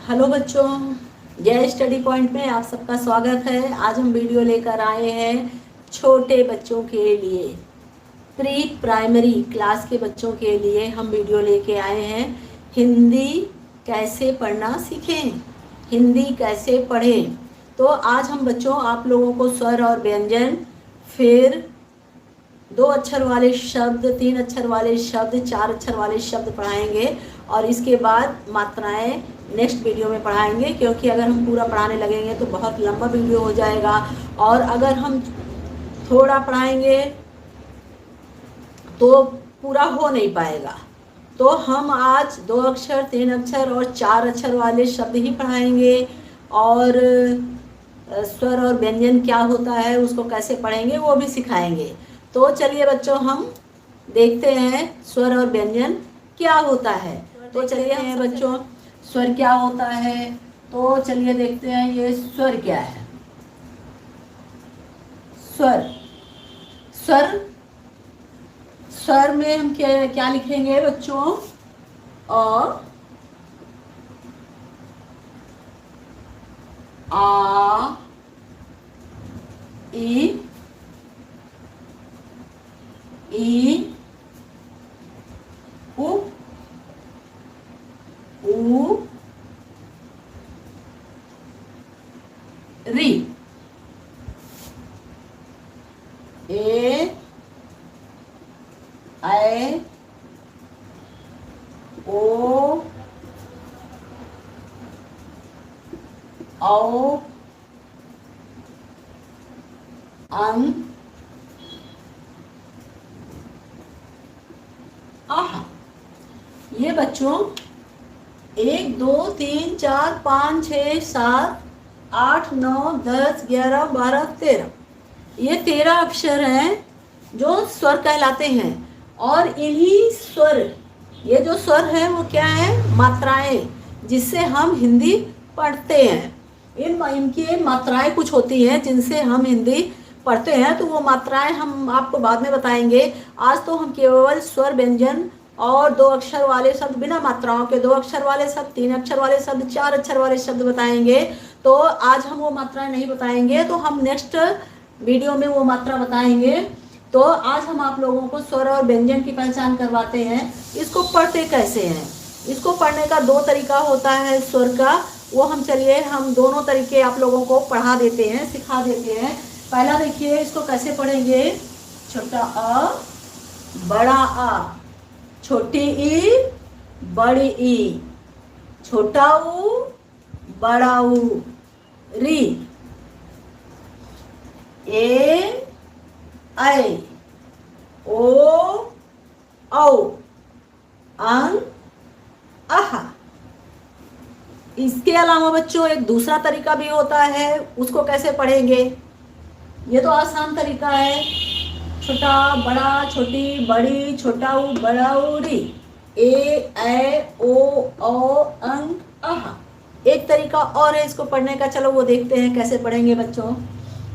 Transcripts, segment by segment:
Hello बच्चों, जय study point में आप सबका स्वागत है। आज हम वीडियो लेकर आए हैं छोटे बच्चों के लिए, प्री प्राइमरी क्लास के बच्चों के लिए हम वीडियो लेके आए हैं। हिंदी कैसे पढ़ना सीखें, हिंदी कैसे पढ़ें। तो आज हम बच्चों आप लोगों को स्वर और व्यंजन, फिर 2 अक्षर वाले शब्द, 3 अक्षर वाले शब्द, 4 अक्षर वाले शब्द पढ़ाएंगे और इसके बाद मात्राएं नेक्स्ट वीडियो में पढ़ाएंगे, क्योंकि अगर हम पूरा पढ़ाने लगेंगे तो बहुत लंबा वीडियो हो जाएगा और अगर हम थोड़ा पढ़ाएंगे तो पूरा हो नहीं पाएगा। तो हम आज 2 अक्षर, 3 अक्षर और 4 अक्षर वाले शब्द ही पढ़ाएंगे और स्वर और व्यंजन क्या होता है उसको कैसे पढ़ेंगे वो भी सिखाएंगे। तो चलिए बच्चों, हम देखते हैं स्वर और व्यंजन क्या होता है। तो चलिए हैं बच्चों, स्वर क्या होता है, तो चलिए देखते हैं ये स्वर क्या है। स्वर स्वर स्वर में हम क्या लिखेंगे बच्चों? अ, आ, ई, उ, ऊ, री, ए, ऐ, ओ, औ, अं, आहा। ये बच्चों 1 2 3 4 5 6 7 8 9 10 11 12 13, ये 13 अक्षर हैं जो स्वर कहलाते हैं। और इन्हीं स्वर, ये जो स्वर है वो क्या है? मात्राएं, जिससे हम हिंदी पढ़ते हैं। इनकी मात्राएं कुछ होती हैं जिनसे हम हिंदी पढ़ते हैं, तो वो मात्राएं हम आपको बाद में बताएंगे। आज तो हम केवल स्वर, व्यंजन और 2 अक्षर वाले शब्द, बिना मात्राओं के 2 अक्षर वाले शब्द, 3 अक्षर वाले शब्द, 4 अक्षर वाले शब्द बताएंगे। तो आज हम वो मात्राएं नहीं बताएंगे, तो हम नेक्स्ट वीडियो में वो मात्रा बताएंगे। तो आज हम आप लोगों को स्वर और व्यंजन की पहचान करवाते हैं। इसको पढ़ते कैसे हैं? इसको पढ़ने का 2 तरीका होता है स्वर का, वो हम दोनों तरीके आप लोगों को पढ़ा देते हैं, सिखा देते हैं। पहला देखिए, इसको कैसे पढ़ेंगे? छोटा अ, बड़ा आ, छोटी ई, बड़ी ई, छोटा ऊ, बड़ा ऊ, री, ए, ऐ, ओ, औ, अं, आहा। इसके अलावा बच्चों एक दूसरा तरीका भी होता है, उसको कैसे पढ़ेंगे? ये तो आसान तरीका है। छोटा, बड़ा, छोटी, बड़ी, छोटा ऊ, बड़ा ऊ, री, ए, ऐ, ओ, औ, अं, आहा। एक तरीका और है इसको पढ़ने का, चलो वो देखते हैं कैसे पढ़ेंगे बच्चों।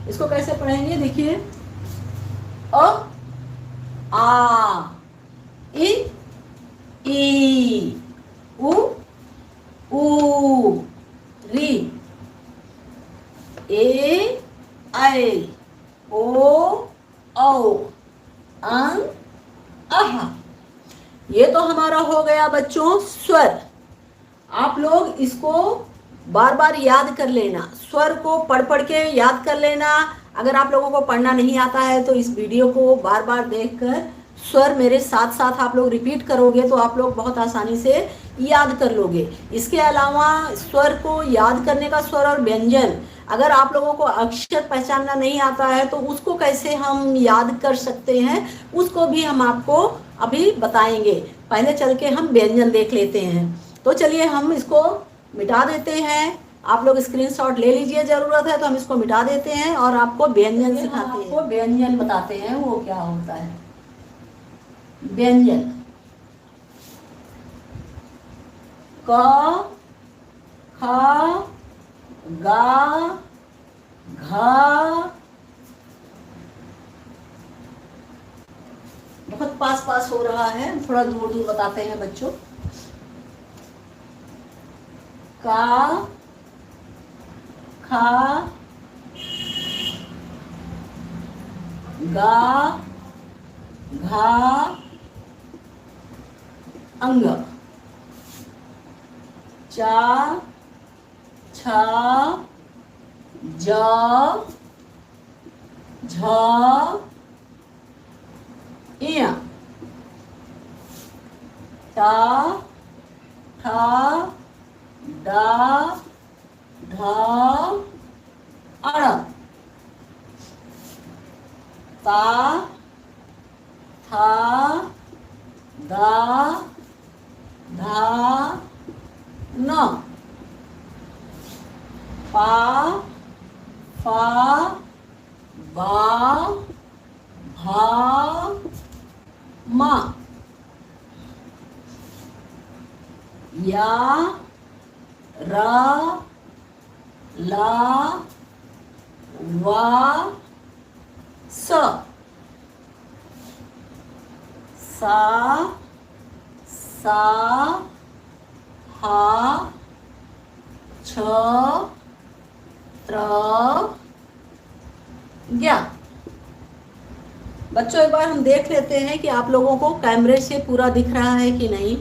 इसको कैसे पढ़ेंगे? देखिए, अ, आ, ई, उ, ऊ, री, ए, ऐ, ओ, औ, अं, आहा। ये तो हमारा हो गया बच्चों स्वर। आप लोग इसको बार बार याद कर लेना, स्वर को पढ़ पढ़ के याद कर लेना। अगर आप लोगों को पढ़ना नहीं आता है तो इस वीडियो को बार बार देखकर स्वर मेरे साथ साथ आप लोग रिपीट करोगे तो आप लोग बहुत आसानी से याद कर लोगे। इसके अलावा स्वर को याद करने का स्वर और व्यंजन, अगर आप लोगों को अक्षर पहचानना नहीं आता है तो उसको कैसे हम याद कर सकते हैं, उसको भी हम आपको अभी बताएंगे। पहले चल के हम व्यंजन देख लेते हैं। तो चलिए हम इसको मिटा देते हैं। आप लोग स्क्रीनशॉट ले लीजिए, जरूरत है तो हम इसको मिटा देते हैं और आपको व्यंजन सिखाते हैं, आपको व्यंजन बताते हैं वो क्या होता है। व्यंजन क, ख, गा, घ, बहुत पास पास हो रहा है, थोड़ा दूर दूर बताते हैं बच्चों। का, खा, गा, घा, अंग, चा, छा, ज, झ, इया, टा, ठा, डा, ढा, अण, ता, था, दा, धा, न, पा, फा, बा, भा, मा, या, रा, ला, वा, स, सा, सा, हा, छ, त्र, ज्ञा। बच्चों एक बार हम देख लेते हैं कि आप लोगों को कैमरे से पूरा दिख रहा है कि नहीं।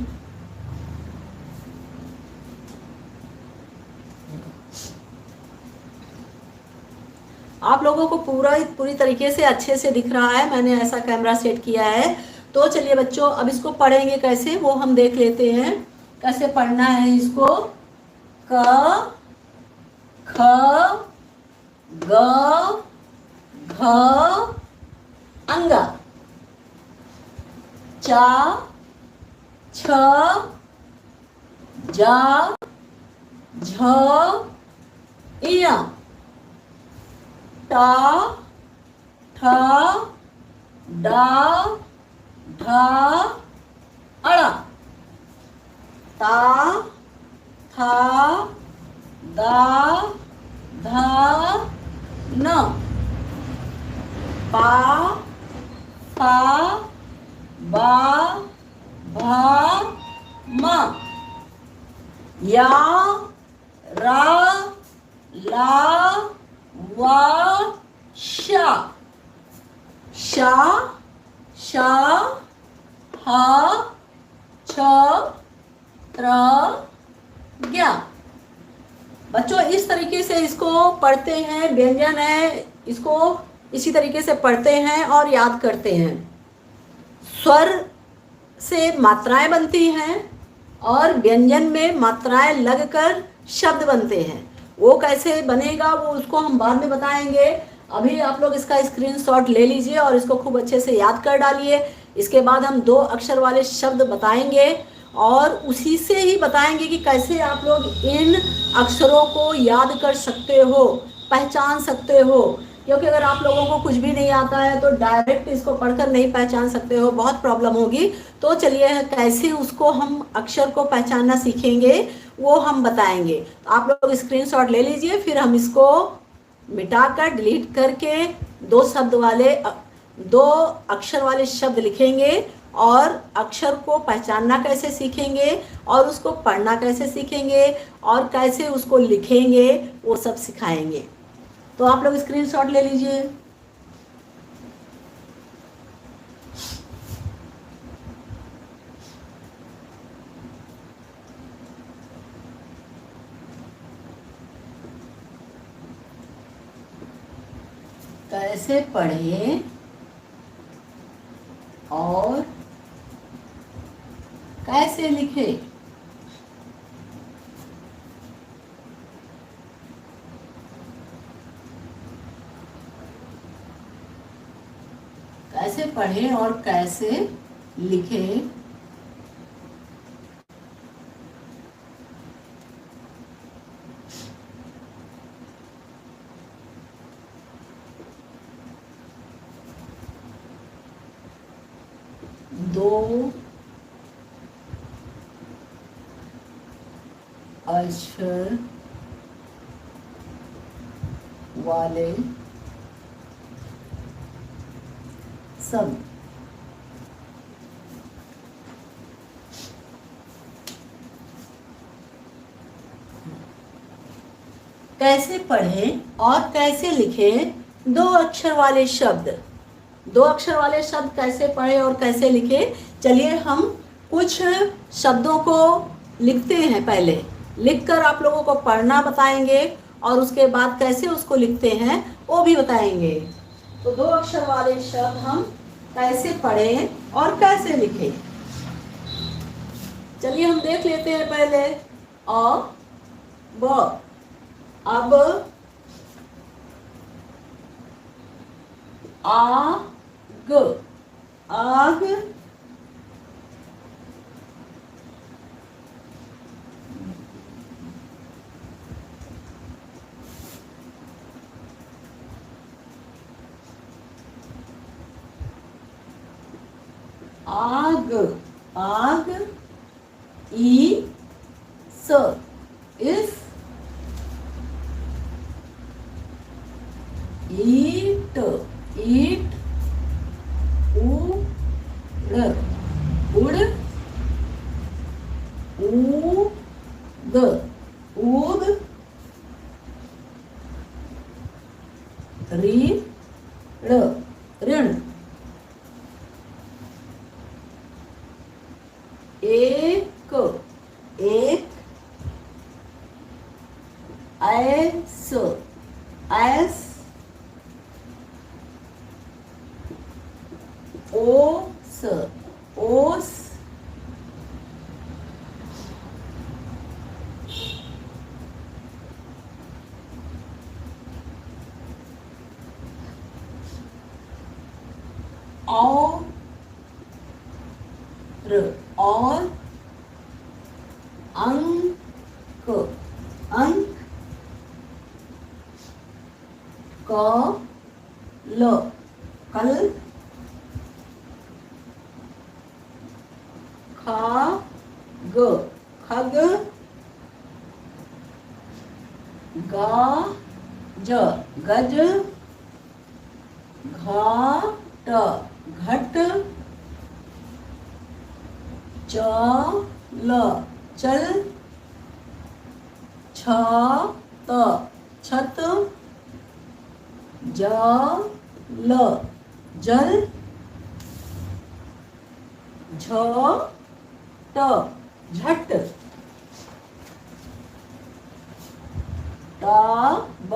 आप लोगों को पूरी तरीके से अच्छे से दिख रहा है, मैंने ऐसा कैमरा सेट किया है। तो चलिए बच्चों, अब इसको पढ़ेंगे कैसे वो हम देख लेते हैं। कैसे पढ़ना है इसको। क, ख, ग, घ, अंग, चा, छ, जा, झ, इया, टा, ठा, डा, ढा, अड़ा, ता, था, दा, धा, न, पा, फा, बा, भा, मा, या, रा, ला, वा, शा, शा, शा, हा, छ, त्र, ज्ञा। बच्चों इस तरीके से इसको पढ़ते हैं, व्यंजन है, इसको इसी तरीके से पढ़ते हैं और याद करते हैं। स्वर से मात्राएं बनती हैं और व्यंजन में मात्राएं लगकर शब्द बनते हैं। वो कैसे बनेगा वो उसको हम बाद में बताएंगे। अभी आप लोग इसका स्क्रीनशॉट ले लीजिए और इसको खूब अच्छे से याद कर डालिए। इसके बाद हम 2 अक्षर वाले शब्द बताएंगे और उसी से ही बताएंगे कि कैसे आप लोग इन अक्षरों को याद कर सकते हो, पहचान सकते हो। क्योंकि अगर आप लोगों को कुछ भी नहीं आता है तो डायरेक्ट इसको पढ़कर नहीं पहचान सकते हो, बहुत प्रॉब्लम होगी। तो चलिए कैसे उसको हम अक्षर को पहचानना सीखेंगे वो हम बताएंगे। आप लोग स्क्रीनशॉट ले लीजिए, फिर हम इसको मिटाकर डिलीट करके 2 अक्षर वाले शब्द लिखेंगे और अक्षर को पहचानना कैसे सीखेंगे और उसको पढ़ना कैसे सीखेंगे और कैसे उसको लिखेंगे वो सब सिखाएंगे। तो आप लोग स्क्रीनशॉट ले लीजिए। कैसे पढ़ें और कैसे लिखें। कैसे पढ़ें और कैसे लिखें। दो अक्षर वाले शब्द। कैसे पढ़ें और कैसे लिखें दो अक्षर वाले शब्द। दो अक्षर वाले शब्द कैसे पढ़ें और कैसे लिखें, चलिए हम कुछ शब्दों को लिखते हैं। पहले लिखकर आप लोगों को पढ़ना बताएंगे और उसके बाद कैसे उसको लिखते हैं वो भी बताएंगे। तो दो अक्षर वाले शब्द हम कैसे पढ़ें और कैसे लिखें, चलिए हम देख लेते हैं। पहले अ ब, अब आग, आग, आग, आग, ई स, इस, ईट, ईट, उड़, उड़, ऊद, ऊद, ऋण, ऋण, एक, एक, ऐस, ऐस, ओस, ओस, और, और, अंक, अंक, कल, कल, खाग, खग, गाज, गज, घाट, घट, चल, चल, छत, छत, जल, जल, झट, झट, टब,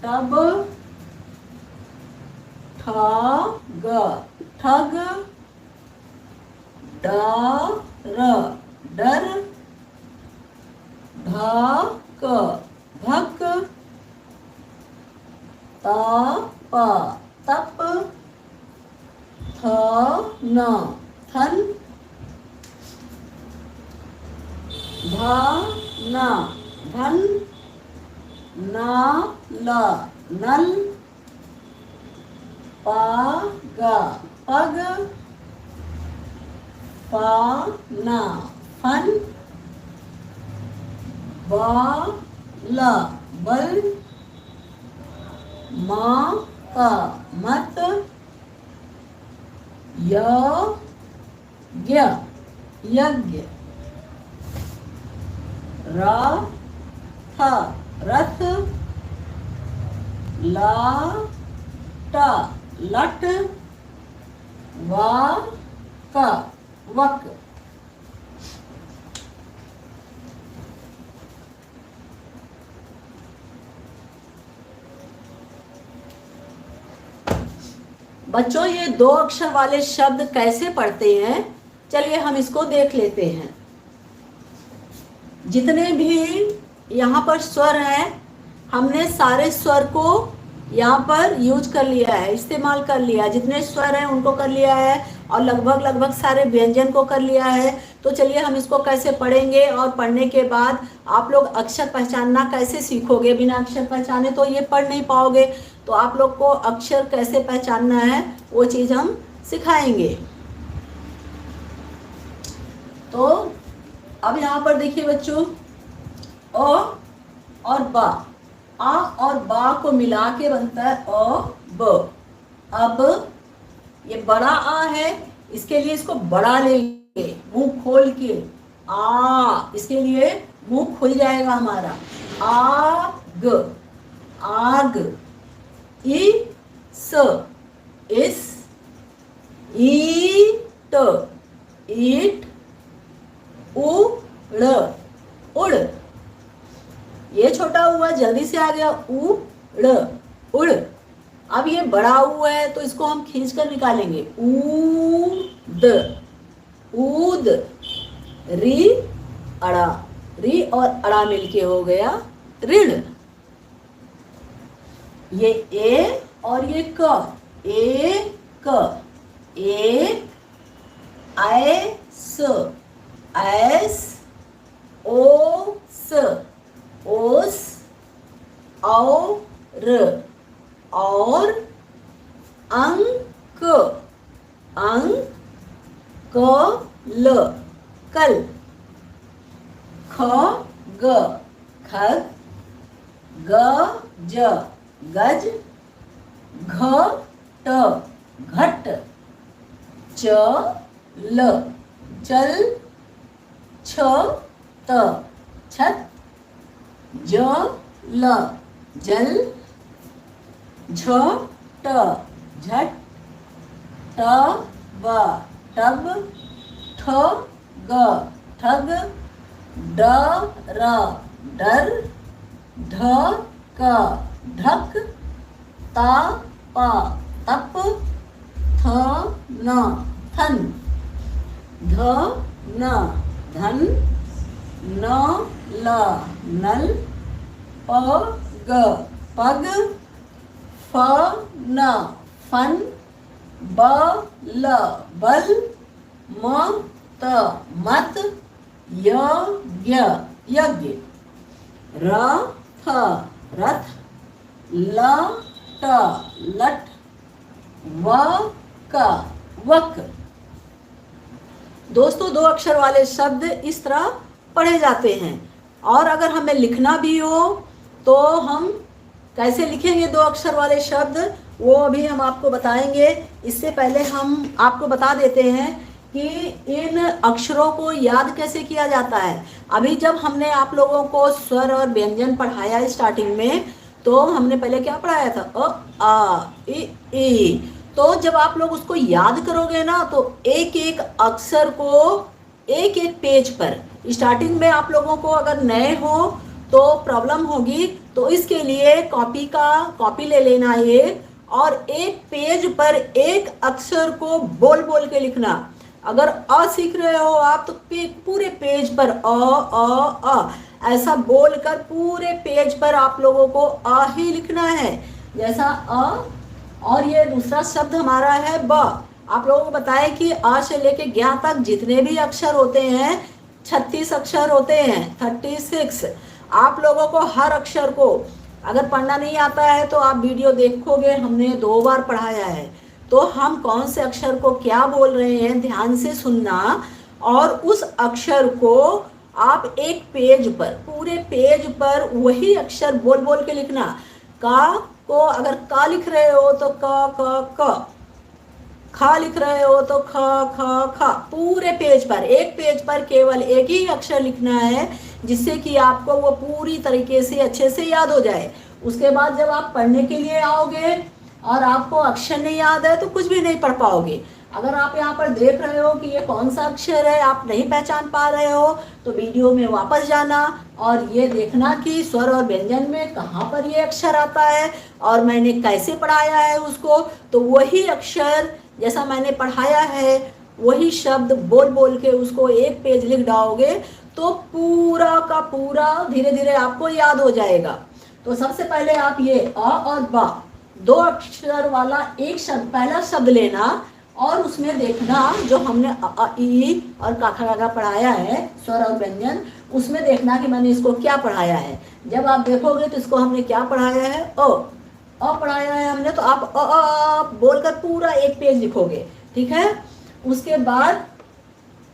टब, ठग, ठग, डर, डर, ढक, ढक, तप, तप, थन, थन, धन, धन, नल, नल, पग, पग, फन, फन, बल, बल, मत, मत, यज्ञ, यज्ञ, रथ, रथ, लट, लट, वक, वक। बच्चों ये दो अक्षर वाले शब्द कैसे पढ़ते हैं, चलिए हम इसको देख लेते हैं। जितने भी यहाँ पर स्वर हैं हमने सारे स्वर को यहाँ पर यूज कर लिया है, इस्तेमाल कर लिया है। जितने स्वर हैं उनको कर लिया है और लगभग लगभग सारे व्यंजन को कर लिया है। तो चलिए हम इसको कैसे पढ़ेंगे और पढ़ने के बाद आप लोग अक्षर पहचानना कैसे सीखोगे। बिना अक्षर पहचाने तो ये पढ़ नहीं पाओगे। तो आप लोग को अक्षर कैसे पहचानना है वो चीज़ हम सिखाएंगे। तो अब यहाँ पर देखिए बच्चों, अ और बा, आ और बा को मिला के बनता है अ ब। अब ये बड़ा आ है, इसके लिए इसको बड़ा लेंगे मुंह खोल के, आ, इसके लिए मुंह खुल जाएगा हमारा। आग, आग। इ स, इस। ईट, ईट। उड़, उड़। ये छोटा हुआ जल्दी से आ गया, उड़, उड़। अब ये बड़ा हुआ है तो इसको हम खींच कर निकालेंगे, ऊद, ऊद। री, अड़ा, री और अड़ा मिलके हो गया ऋण। ये ए और ये क, एक, एक। ऐस, ऐस। ओस, ओस। और। अंक, अंक। कल, कल। खग, खग। गज, गज। घट, घट। चल, चल। छत, छत। जल, जल। झट, झट। Tub, tub. ठग, ठग। डर, डर। ढक, ढक। तप, तप। थन, थन। धन, धन। नल, नल। पग, पग। फन, फन। बल, बल। मत, मत। यज्ञ, यज्ञ। रथ, रथ। लट, लट। वक, वक। दोस्तों, दो अक्षर वाले शब्द इस तरह पढ़े जाते हैं। और अगर हमें लिखना भी हो तो हम कैसे लिखेंगे दो अक्षर वाले शब्द, वो अभी हम आपको बताएंगे। इससे पहले हम आपको बता देते हैं कि इन अक्षरों को याद कैसे किया जाता है। अभी जब हमने आप लोगों को स्वर और व्यंजन पढ़ाया स्टार्टिंग में, तो हमने पहले क्या पढ़ाया था, अ, आ, इ। तो जब आप लोग उसको याद करोगे ना, तो एक एक अक्षर को एक एक पेज पर, स्टार्टिंग में आप लोगों को अगर नए हो तो प्रॉब्लम होगी। तो इसके लिए कॉपी ले लेना ये, और एक पेज पर एक अक्षर को बोल बोल के लिखना। अगर अ सीख रहे हो आप तो पूरे पेज पर अ ऐसा बोलकर पूरे पेज पर आप लोगों को अ ही लिखना है, जैसा अ। और ये दूसरा शब्द हमारा है ब। आप लोगों को बताएं कि अ से लेके ज्ञ तक जितने भी अक्षर होते हैं 36 अक्षर होते हैं, 36। आप लोगों को हर अक्षर को अगर पढ़ना नहीं आता है तो आप वीडियो देखोगे, हमने 2 बार पढ़ाया है। तो हम कौन से अक्षर को क्या बोल रहे हैं ध्यान से सुनना, और उस अक्षर को आप एक पेज पर, पूरे पेज पर वही अक्षर बोल बोल के लिखना। का को अगर का लिख रहे हो तो क। खा लिख रहे हो तो ख ख ख। पूरे पेज पर, एक पेज पर केवल एक ही अक्षर लिखना है, जिससे कि आपको वो पूरी तरीके से अच्छे से याद हो जाए। उसके बाद जब आप पढ़ने के लिए आओगे और आपको अक्षर नहीं याद है तो कुछ भी नहीं पढ़ पाओगे। अगर आप यहाँ पर देख रहे हो कि ये कौन सा अक्षर है, आप नहीं पहचान पा रहे हो, तो वीडियो में वापस जाना और ये देखना कि स्वर और व्यंजन में कहाँ पर ये अक्षर आता है और मैंने कैसे पढ़ाया है उसको। तो वही अक्षर जैसा मैंने पढ़ाया है वही शब्द बोल बोल के उसको एक पेज लिख डालोगे तो पूरा का पूरा धीरे धीरे आपको याद हो जाएगा। तो सबसे पहले आप ये अ और बा 2 अक्षर वाला एक शब्द, पहला शब्द लेना और उसमें देखना जो हमने अ ई और का खा गा घा पढ़ाया है स्वर और व्यंजन, उसमें देखना कि मैंने इसको क्या पढ़ाया है। जब आप देखोगे तो इसको हमने क्या पढ़ाया है, अ पढ़ाया है हमने, तो आप अ बोलकर पूरा एक पेज लिखोगे, ठीक है। उसके बाद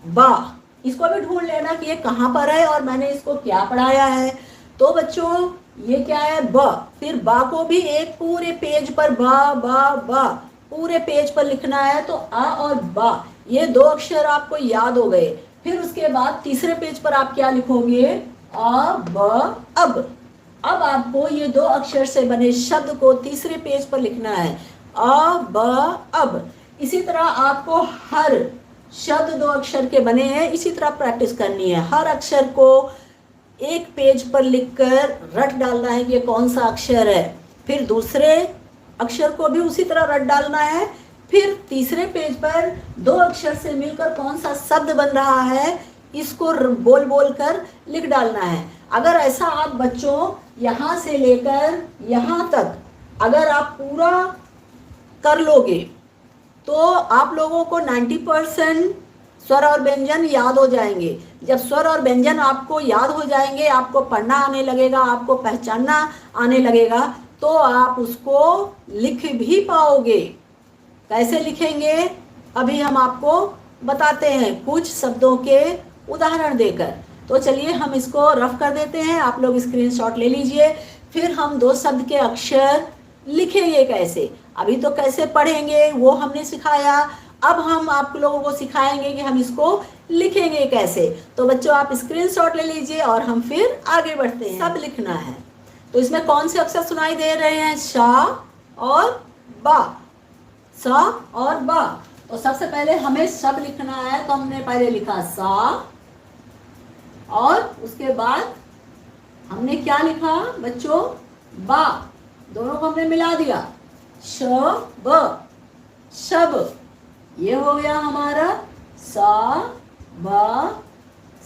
बा, इसको भी ढूंढ लेना कि ये कहाँ पर है और मैंने इसको क्या पढ़ाया है। तो बच्चों ये क्या है, ब। फिर बा को भी एक पूरे पेज पर बा पूरे पेज पर लिखना है। तो आ और बा ये 2 अक्षर आपको याद हो गए, फिर उसके बाद तीसरे पेज पर आप क्या लिखोगे, अब। अब आपको ये 2 अक्षर से बने शब्द को तीसरे पेज पर लिखना है, अब। इसी तरह आपको हर शब्द 2 अक्षर के बने हैं, इसी तरह प्रैक्टिस करनी है। हर अक्षर को एक पेज पर लिखकर रट डालना है कि ये कौन सा अक्षर है, फिर दूसरे अक्षर को भी उसी तरह रट डालना है, फिर तीसरे पेज पर 2 अक्षर से मिलकर कौन सा शब्द बन रहा है इसको बोल बोल कर लिख डालना है। अगर ऐसा आप बच्चों यहाँ से लेकर यहाँ तक अगर आप पूरा कर लोगे तो आप लोगों को 90% स्वर और व्यंजन याद हो जाएंगे। जब स्वर और व्यंजन आपको याद हो जाएंगे, आपको पढ़ना आने लगेगा, आपको पहचानना आने लगेगा, तो आप उसको लिख भी पाओगे। कैसे लिखेंगे अभी हम आपको बताते हैं कुछ शब्दों के उदाहरण देकर। तो चलिए हम इसको रफ कर देते हैं, आप लोग स्क्रीनशॉट ले लीजिए। फिर हम 2 शब्द के अक्षर लिखेंगे कैसे, अभी तो कैसे पढ़ेंगे वो हमने सिखाया, अब हम आप लोगों को सिखाएंगे कि हम इसको लिखेंगे कैसे। तो बच्चों आप स्क्रीनशॉट ले लीजिए और हम फिर आगे बढ़ते हैं। सब लिखना है तो इसमें कौन से अक्षर सुनाई दे रहे हैं, शा और बा, सा और बा। तो सबसे पहले हमें सब लिखना है, तो हमने पहले लिखा सा और उसके बाद हमने क्या लिखा बच्चों, बा, दोनों को हमने मिला दिया, श ब, शब। ये हो गया हमारा सा ब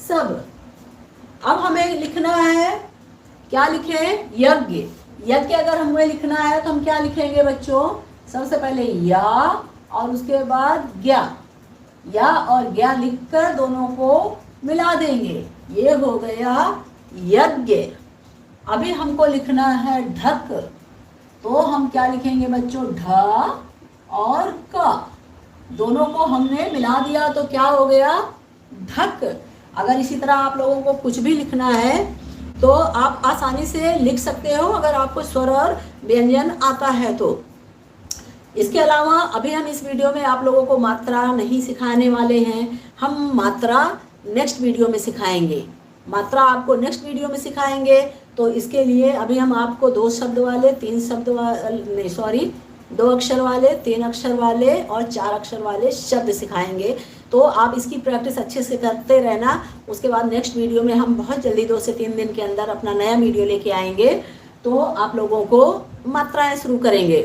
सब। अब हमें लिखना है, क्या लिखें, यज्ञ। यज्ञ अगर हमें लिखना है तो हम क्या लिखेंगे बच्चों, सबसे पहले या और उसके बाद ज्ञा, या और ज्ञा लिखकर दोनों को मिला देंगे, ये हो गया यज्ञ। अभी हमको लिखना है ढक, तो हम क्या लिखेंगे बच्चों, ढ और क, दोनों को हमने मिला दिया तो क्या हो गया, ढक। अगर इसी तरह आप लोगों को कुछ भी लिखना है तो आप आसानी से लिख सकते हो अगर आपको स्वर और व्यंजन आता है तो। इसके अलावा अभी हम इस वीडियो में आप लोगों को मात्रा नहीं सिखाने वाले हैं, हम मात्रा नेक्स्ट वीडियो में सिखाएंगे। मात्रा आपको नेक्स्ट वीडियो में सिखाएंगे। तो इसके लिए अभी हम आपको 2 शब्द वाले, 3 शब्द वाले, सॉरी 2 अक्षर वाले, 3 अक्षर वाले और 4 अक्षर वाले शब्द सिखाएंगे। तो आप इसकी प्रैक्टिस अच्छे से करते रहना। उसके बाद नेक्स्ट वीडियो में हम बहुत जल्दी 2 से 3 दिन के अंदर अपना नया वीडियो लेके आएंगे, तो आप लोगों को मात्राएं शुरू करेंगे।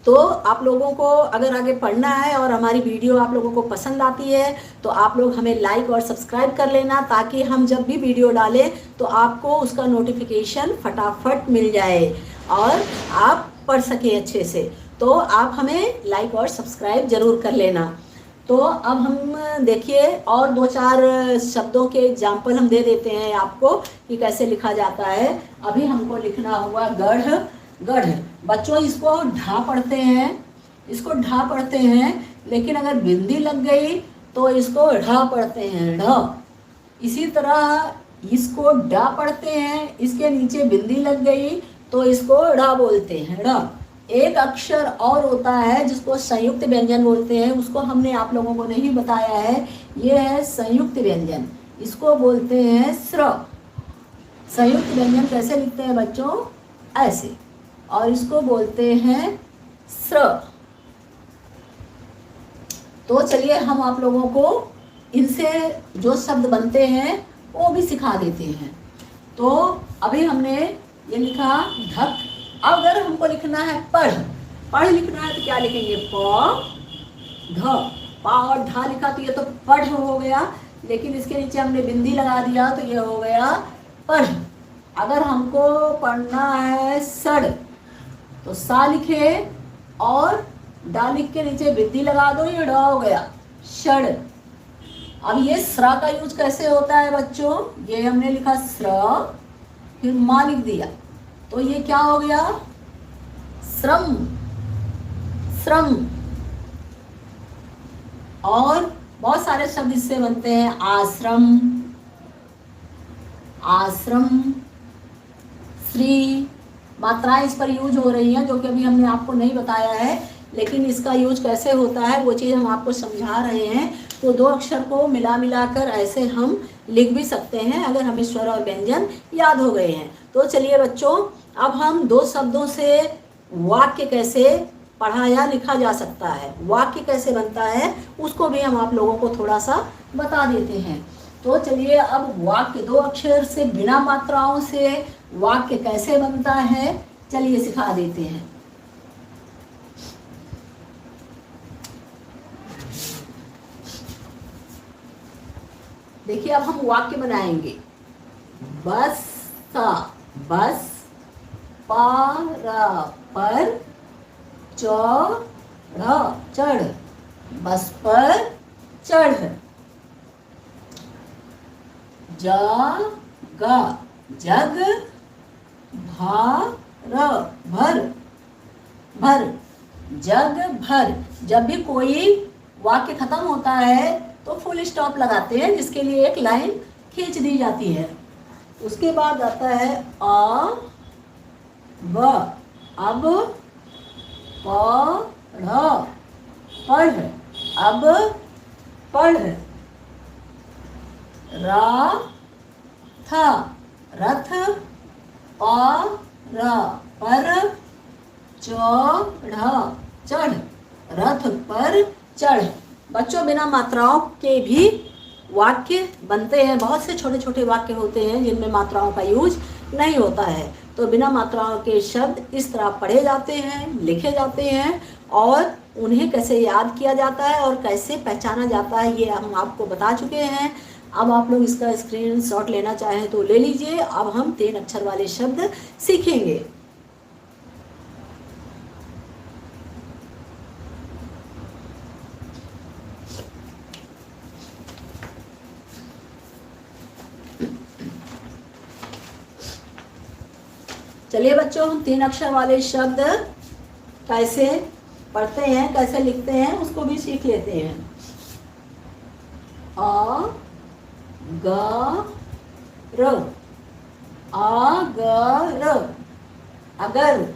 तो आप लोगों को अगर आगे पढ़ना है और हमारी वीडियो आप लोगों को पसंद आती है तो आप लोग हमें लाइक और सब्सक्राइब कर लेना, ताकि हम जब भी वीडियो डालें तो आपको उसका नोटिफिकेशन फटाफट मिल जाए और आप पढ़ सके अच्छे से। तो आप हमें लाइक और सब्सक्राइब ज़रूर कर लेना। तो अब हम देखिए और 2-4 शब्दों के एग्जाम्पल हम दे देते हैं आपको कि कैसे लिखा जाता है। अभी हमको लिखना हुआ गढ़, गढ़। बच्चों इसको ढा पढ़ते हैं, इसको ढा पढ़ते हैं, लेकिन अगर बिंदी लग गई तो इसको ढा पढ़ते हैं, ढ। इसी तरह इसको डा पढ़ते हैं, इसके नीचे बिंदी लग गई तो इसको ढा बोलते हैं, ढ। एक अक्षर और होता है जिसको संयुक्त व्यंजन बोलते हैं, उसको हमने आप लोगों को नहीं बताया है, ये है संयुक्त व्यंजन, इसको बोलते हैं स्र। संयुक्त व्यंजन कैसे लिखते हैं बच्चों, ऐसे, और इसको बोलते हैं स्र। तो चलिए हम आप लोगों को इनसे जो शब्द बनते हैं वो भी सिखा देते हैं। तो अभी हमने ये लिखा ढक। अगर हमको लिखना है पढ़, पढ़ लिखना है तो क्या लिखेंगे, प ढ, पा और ढा लिखा तो ये तो पढ़ हो गया, लेकिन इसके नीचे हमने बिंदी लगा दिया तो ये हो गया पढ़। अगर हमको पढ़ना है सड़ तो सा लिखे और डा लिख के नीचे बिंदी लगा दो, ये ड हो गया षड। अब ये स्रा का यूज कैसे होता है बच्चों, ये हमने लिखा स्र फिर मा लिख दिया तो ये क्या हो गया, श्रम, श्रम। और बहुत सारे शब्द इससे बनते हैं, आश्रम, आश्रम, श्री। मात्राएं इस पर यूज हो रही हैं जो कि अभी हमने आपको नहीं बताया है, लेकिन इसका यूज कैसे होता है वो चीज़ हम आपको समझा रहे हैं। इसको दो अक्षर को मिला मिलाकर ऐसे हम लिख भी सकते हैं अगर हमें स्वर और व्यंजन याद हो गए हैं। तो चलिए बच्चों, अब हम दो शब्दों से वाक्य कैसे पढ़ा या लिखा जा सकता है, वाक्य कैसे बनता है, उसको भी हम आप लोगों को थोड़ा सा बता देते हैं। तो चलिए अब वाक्य दो अक्षर से बिना मात्राओं से वाक्य कैसे बनता है, चलिए सिखा देते हैं। देखिए अब हम वाक्य बनाएंगे। बस सा बस, पारा पर, चढ़ चढ़, बस पर चढ़, जगा जग, भर भर भर, जग भर। जब भी कोई वाक्य खत्म होता है तो फुल स्टॉप लगाते हैं, जिसके लिए एक लाइन खींच दी जाती है। उसके बाद आता है अ ब, अब पढ़ पढ़, अब पढ़, रथ रथ, पर चढ़ चढ़, रथ पर चढ़। बच्चों बिना मात्राओं के भी वाक्य बनते हैं। बहुत से छोटे छोटे वाक्य होते हैं जिनमें मात्राओं का यूज नहीं होता है। तो बिना मात्राओं के शब्द इस तरह पढ़े जाते हैं, लिखे जाते हैं, और उन्हें कैसे याद किया जाता है और कैसे पहचाना जाता है ये हम आपको बता चुके हैं। अब आप लोग इसका स्क्रीनशॉट लेना चाहें तो ले लीजिए। अब हम 3 अक्षर वाले शब्द सीखेंगे। चलिए बच्चों, हम 3 अक्षर वाले शब्द कैसे पढ़ते हैं, कैसे लिखते हैं, उसको भी सीख लेते हैं। अ ग र, अगर, अगर,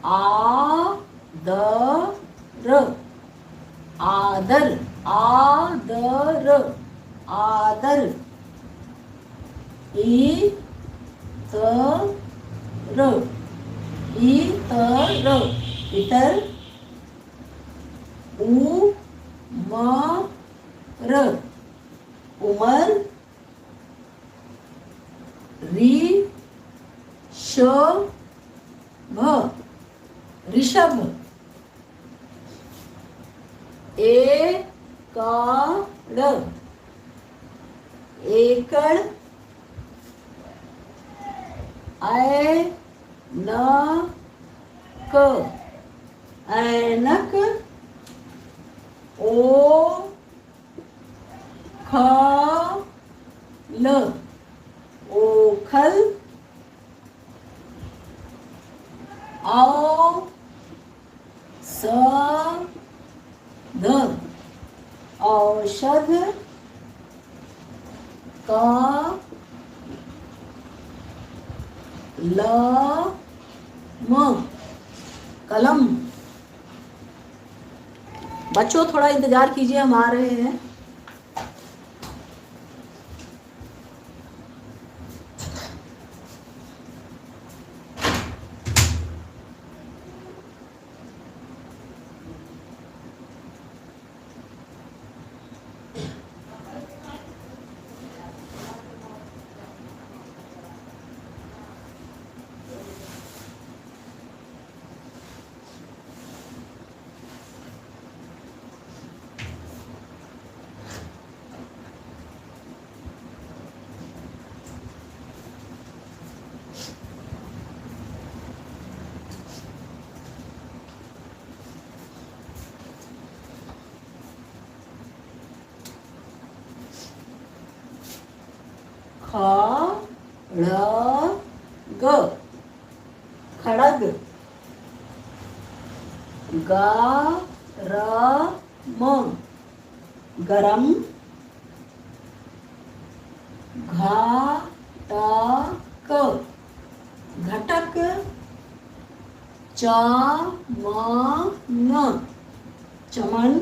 आदर, आदर, आदर, आदर, इतर, इतर, इतर, उमर, उमर, ऋषभ, ऋषभ, एकड़, एकड़, ऐनक, ऐनक, ओखल, ओखल, औषध, औषध, कलम, कलम। बच्चों थोड़ा इंतजार कीजिए, हम आ रहे हैं। खड़ग, खड़ग, गरम, गरम, घटक, घटक, चमन, चमन,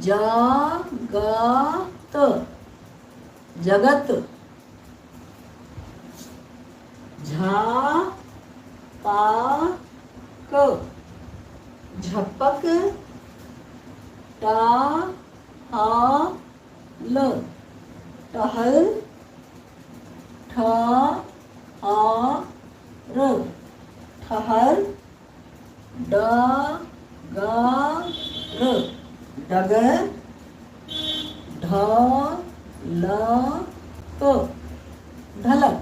जागत, जगत, झापाक, झपक, टाल, टहल, ठहर, ठहर, डगर, डगर, ढलक, ढलक।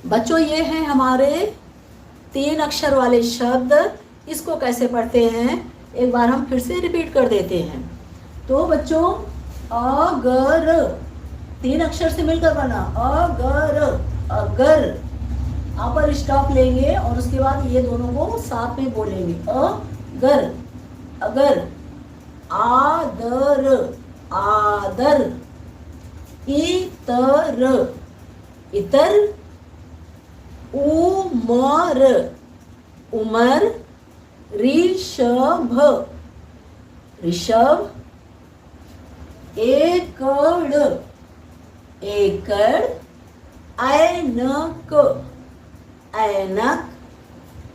बच्चों ये हैं हमारे 3 अक्षर वाले शब्द। इसको कैसे पढ़ते हैं एक बार हम फिर से रिपीट कर देते हैं। तो बच्चों अगर, 3 अक्षर से मिलकर बना अगर, अगर। आप पर स्टॉप लेंगे और उसके बाद ये दोनों को साथ में बोलेंगे अगर, अगर। आदर, आदर। इतर, इतर। उमर, उमर। ऋषभ, ऋषभ। एकड़, एकड़। ऐनक, ऐनक।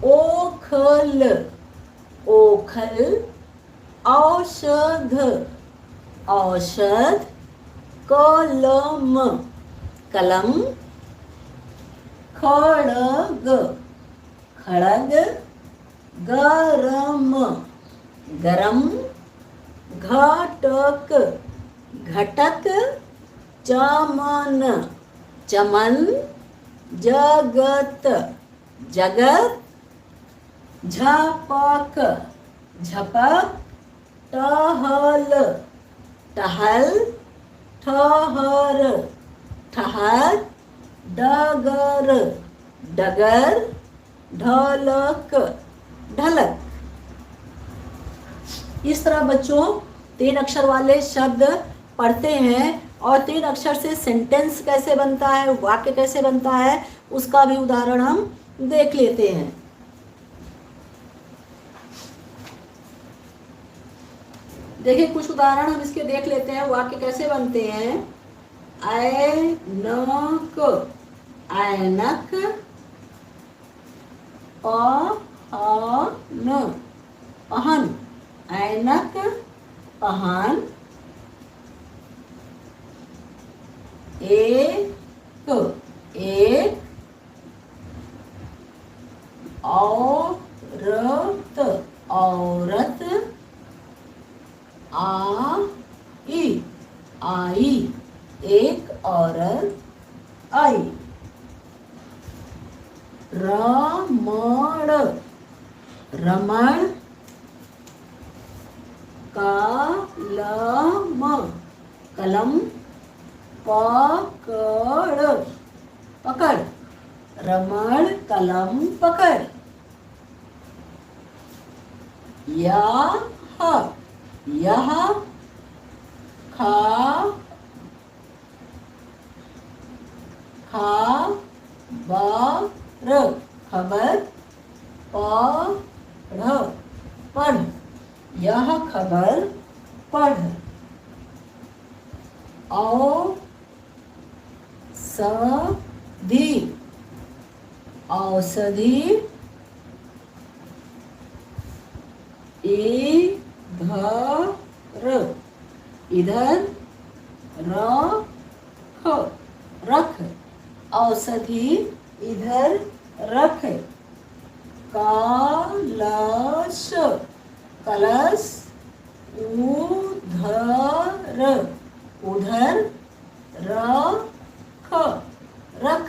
ओखल, ओखल। औषध, औषध। कलम, कलम। खड़ग, खड़ग। गरम, गरम। घटक, घटक। चमन, चमन। जगत, जगत। झपक, झपक। टहल, टहल। ठहर, ठहर। डगर, डगर। ढलक, ढलक। इस तरह बच्चों 3 अक्षर वाले शब्द पढ़ते हैं और 3 अक्षर से सेंटेंस कैसे बनता है, वाक्य कैसे बनता है, उसका भी उदाहरण हम देख लेते हैं। देखिए कुछ उदाहरण हम इसके देख लेते हैं, वाक्य कैसे बनते हैं। ऐनक, ऐनक। पहन, पहन। ऐनक, पहन। एक, एक। औरत, औरत। आई, आई। एक औरत आई। रमण, रमण। कलम, कलम। पकड़, पकड़। रमण कलम पकड़। यह, यह। खबर, खबर। पढ़, पढ़। यह खबर पढ़। औषधि, औषधि। इधर, इधर। रख, रख। औषधि इधर रख। कलश, कलश। उधर, उधर। रख, रख।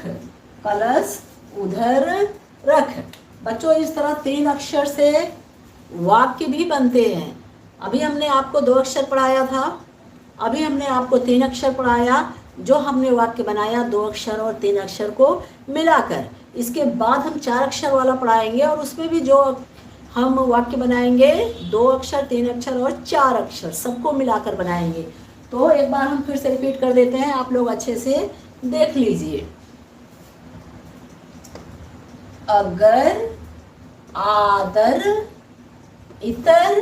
कलश उधर रख। बच्चों इस तरह 3 अक्षर से वाक्य भी बनते हैं। अभी हमने आपको 2 अक्षर पढ़ाया था, अभी हमने आपको 3 अक्षर पढ़ाया। जो हमने वाक्य बनाया 2 अक्षर और 3 अक्षर को मिलाकर। इसके बाद हम 4 अक्षर वाला पढ़ाएंगे और उसमें भी जो हम वाक्य बनाएंगे 2 अक्षर, 3 अक्षर और 4 अक्षर सबको मिलाकर बनाएंगे। तो एक बार हम फिर से रिपीट कर देते हैं, आप लोग अच्छे से देख लीजिए। अगर, आदर, इतर,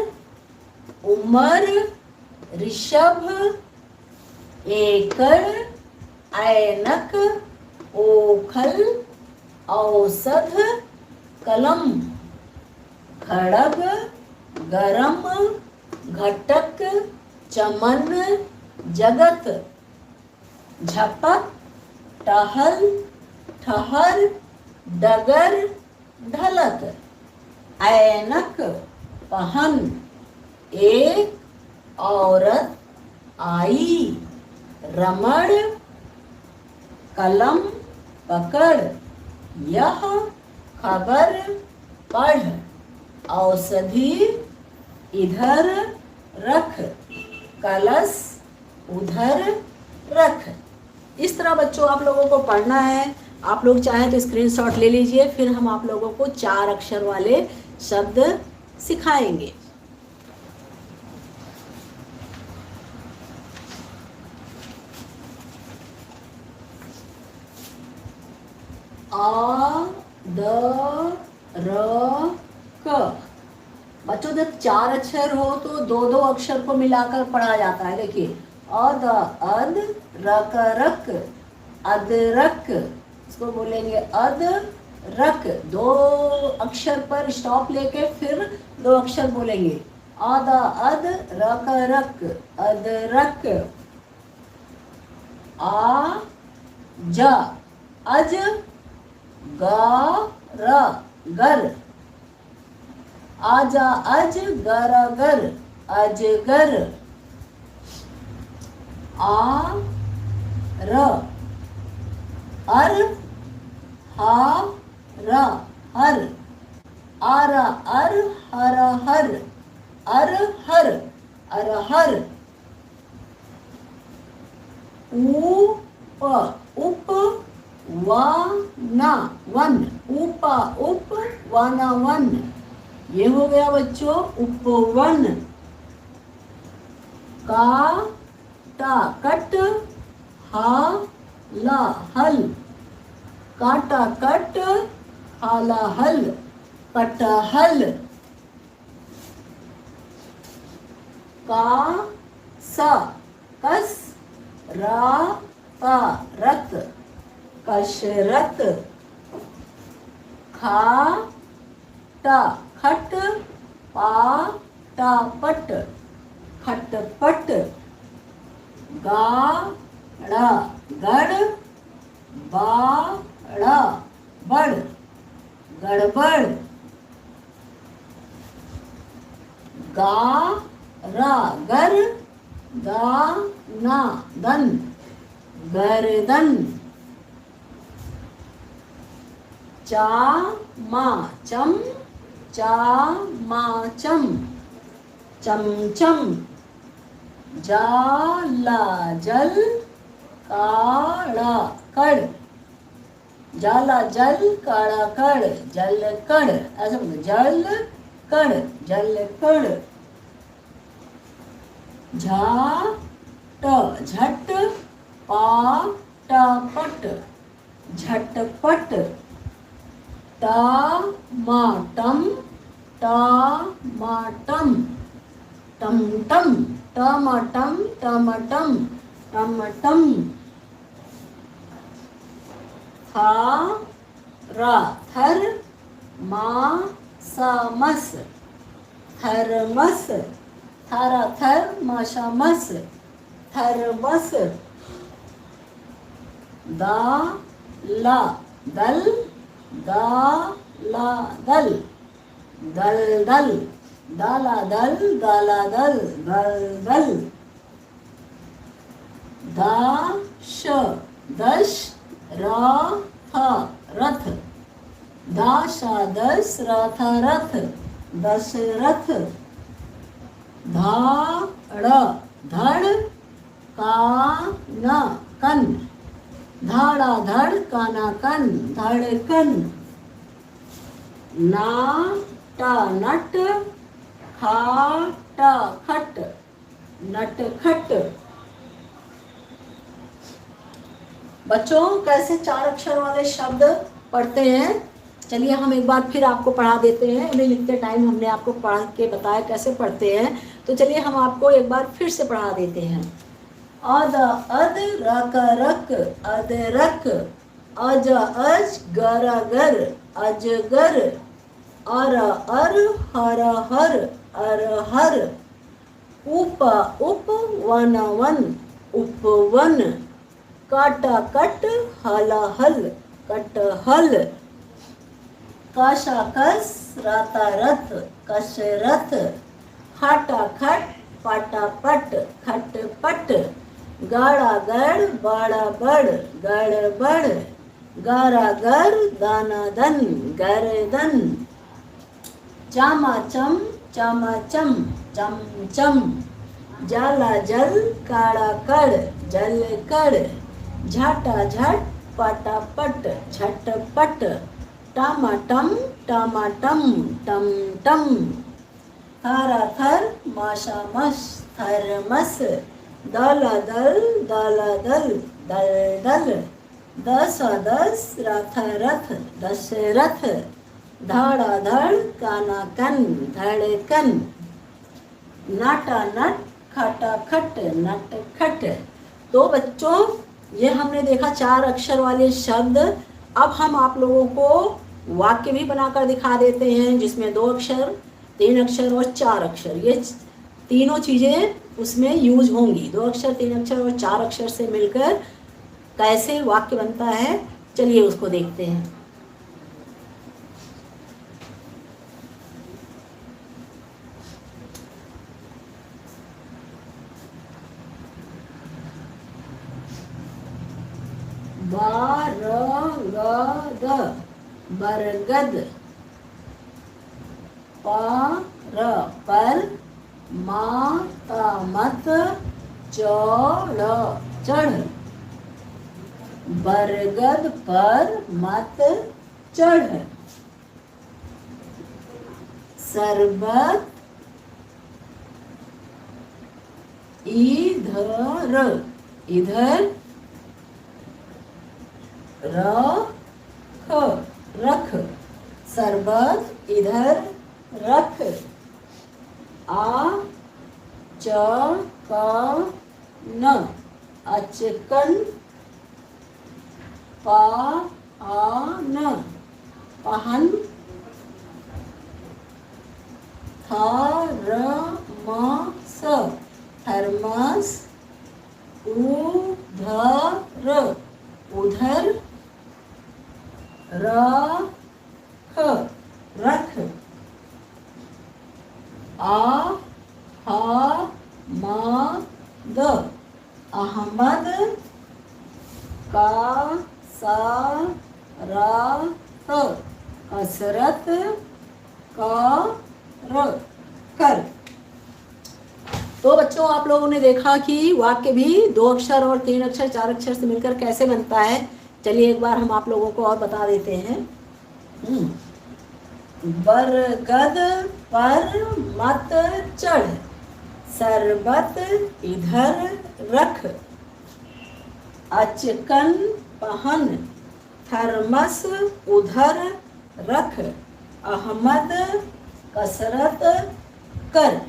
उमर, ऋषभ, एकड़, ऐनक, ओखल, औषध, कलम, खड़ग, गरम, घटक, चमन, जगत, झपक, टहल, ठहर, डगर, ढलक, ऐनक, पहन, एक औरत आई, रमण, कलम पकड़, यह खबर पढ़, औषधि इधर रख, कलश उधर रख। इस तरह बच्चों आप लोगों को पढ़ना है। आप लोग चाहें तो स्क्रीनशॉट ले लीजिए, फिर हम आप लोगों को 4 अक्षर वाले शब्द सिखाएंगे। आ, द, र, क। बच्चों जब 4 अक्षर हो तो 2-2 अक्षर को मिलाकर पढ़ा जाता है। देखिए अद, अद, रक, रक, अदरक। इसको बोलेंगे अद रक। 2 अक्षर पर स्टॉप लेके फिर 2 अक्षर बोलेंगे। अद, अद, रक, रक, अदरक। आ, ज, अज, ग, र, गर। आजा, अज, गर, गर, अजगर। आ, र, अर, हा, र, हर। आर, अर, हर, हर, अर, हर, अरहर। उप, उप, वाना, वन। उपा, उप, वाना, वन। ये हो गया बच्चों उपवन। का, टा, कट, हा, ला, हल। काटा, कट, हाला, हल, कटहल। का, सा, कस, रा, ता, रत, कसरत। खा, टा, खट, पा, टा, पट, खटपट। गा, ड़ा, गड़, बाड़ा, बड़, गड़बड़। गा, रा, गर, दा, ना, दन, गर्दन। चा, मा, चम, चा, मा, चम, चमचम। जाला, जल, काड़ा, कड़। जाला, जल, काड़ा, कड़, जल कड़। ऐसा बोलो, जल कड़, जल कड़। झा, ट, झट, पा, टा, पट, झटपट। टा, मा, टम, टा, मा, टम, टमटम। टमाटम, टमाटम, टमटम। था, रा, थर, मा, सा, मस, थरमस। थारा, थर, माशा, मस, थरमस। दा, ला, दल, दा, ला, दल, दलदल। दाला, दल, दाला, दल, दलदल। दा, श, दश, रा, था, रथ, दाशा, दस, रथा, रथ, दशरथ। धाड़, धड़, काना, कन, धाड़ा, धड़, काना, कन, धड़कन। नाटा, नट, खाटा, खट, नटखट। बच्चों कैसे 4 अक्षर वाले शब्द पढ़ते हैं चलिए हम एक बार फिर आपको पढ़ा देते हैं। अभी लिखते टाइम हमने आपको पढ़ के बताया कैसे पढ़ते हैं, तो चलिए हम आपको एक बार फिर से पढ़ा देते हैं। अद अद रक रक अदरक, अज अज गर गर अजगर, अर अर हर हर अरहर, उप उप वन वन उपवन, कट कट हल हल कटहल, कशाकस रतारथ कसरत, खटाखट पटापट खटपट, गड़ागड़ बड़बड़ गड़बड़, गरागर दानादन गर्दन, चमाचम चमाचम चमचम, जलाजल काड़ाकड़ जलकड़, झटाझट पटापट झटपट, टमाटम टमाटम टमटम, थराथर माशामश थर्मस, दलदल दलदल दलदल, दस रथरथ दशरथ, धड़ाधड़ कानाकन धड़कन, नटानट खटाखट नटखट। तो बच्चों ये हमने देखा 4 अक्षर वाले शब्द। अब हम आप लोगों को वाक्य भी बनाकर दिखा देते हैं जिसमें 2 अक्षर, 3 अक्षर और 4 अक्षर, ये तीनों चीज़ें उसमें यूज होंगी। 2 अक्षर, 3 अक्षर और 4 अक्षर से मिलकर कैसे वाक्य बनता है, चलिए उसको देखते हैं। बरगद बरगद, पर माता मत चढ़ चढ़, बरगद पर मत चढ़, शरबत इधर इधर रख, शरबत इधर रख, आचकन अचकन, पान पहन, थर्मस थर्मस, उधर उधर, रख रख, आहमद अहमद, कसरत कसरत कर। तो बच्चों आप लोगों ने देखा कि वाक्य भी 2 अक्षर और 3 अक्षर 4 अक्षर से मिलकर कैसे बनता है। चलिए एक बार हम आप लोगों को और बता देते हैं। बरगद पर मत चढ़, शरबत इधर रख, अचकन पहन, थर्मस उधर रख, अहमद कसरत कर।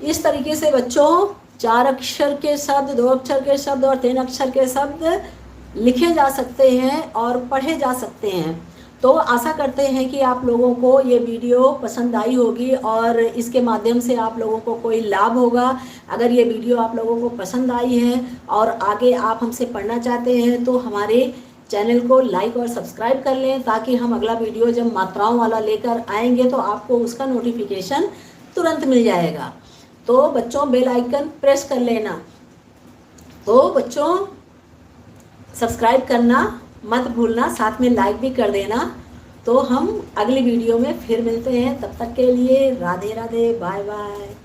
इस तरीके से बच्चों 4 अक्षर के शब्द, 2 अक्षर के शब्द और 3 अक्षर के शब्द लिखे जा सकते हैं और पढ़े जा सकते हैं। तो आशा करते हैं कि आप लोगों को ये वीडियो पसंद आई होगी और इसके माध्यम से आप लोगों को कोई लाभ होगा। अगर ये वीडियो आप लोगों को पसंद आई है और आगे आप हमसे पढ़ना चाहते हैं तो हमारे चैनल को लाइक और सब्सक्राइब कर लें, ताकि हम अगला वीडियो जब मात्राओं वाला लेकर आएंगे तो आपको उसका नोटिफिकेशन तुरंत मिल जाएगा। तो बच्चों बेल आइकन प्रेस कर लेना। तो बच्चों सब्सक्राइब करना मत भूलना, साथ में लाइक भी कर देना। तो हम अगली वीडियो में फिर मिलते हैं, तब तक के लिए राधे राधे, बाय बाय।